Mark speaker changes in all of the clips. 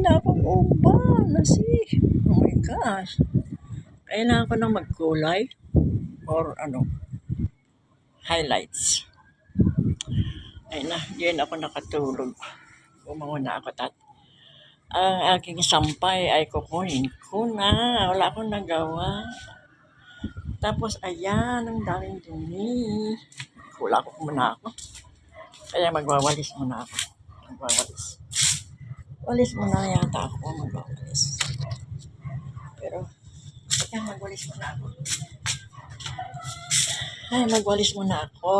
Speaker 1: na akong uban. Oh my gosh. Kailangan ko nang magkulay or highlights. Ayun na, diyan ako nakatulog. Umuna ako ang aking sampay ay kukunin ko na. Wala akong nagawa. Tapos ayan, ang daming dumi. Wala ko muna ako. Kaya magwawalis muna ako. Walis muna yata ako magwawalis. Pero, ayan, magwalis muna ako. Ay, magwalis muna ako.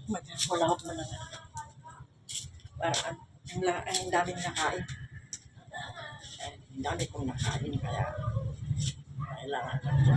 Speaker 1: Maghulahok muna nga. Parang, ang daming nakain. Ang dami kong nakain, kaya kailangan ko ito.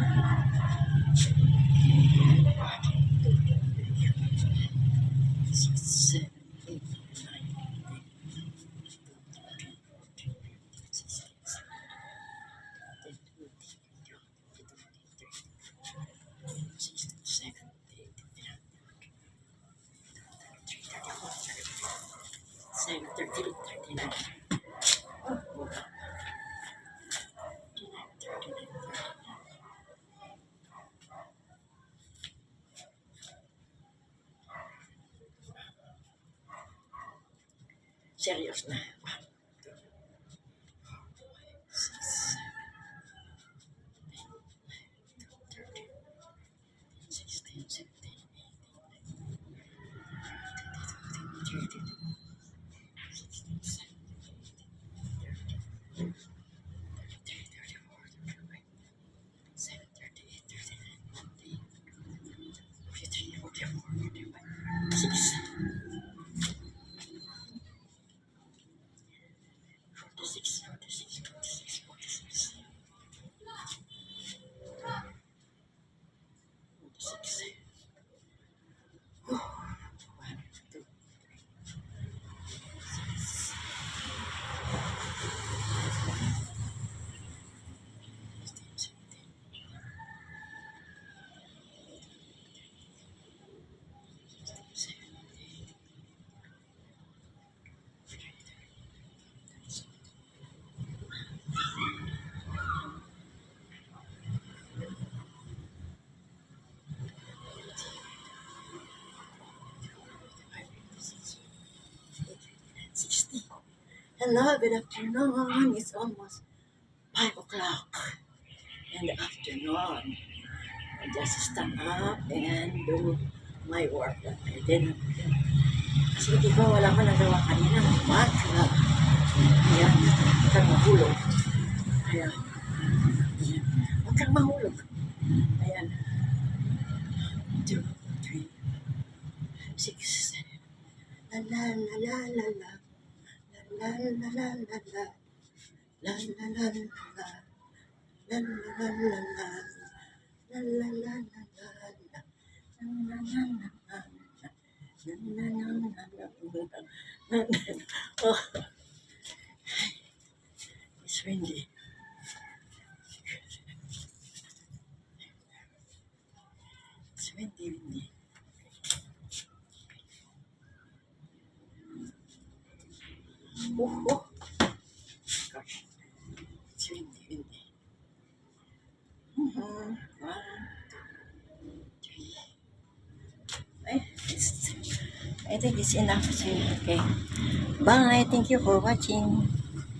Speaker 1: Serious na. 16, 17, 60. Hello, good afternoon. It's almost 5 o'clock in the afternoon. I just stand up and do my work that I didn't do. Kasi di ba wala ka nagawa kanina ng umaga. Ayan, huwag kang mahulog. Ayan. Huwag kang mahulog. Ayan. 2, 3, 6, 7. La la la la la la. La la la la la la. La la la la la. La la la la la. La la la la la. La la la la la. Oh, it's windy. It's windy. Oh, gosh, it's windy. 1, 2, 3. I think it's enough. Okay. Bye. Thank you for watching.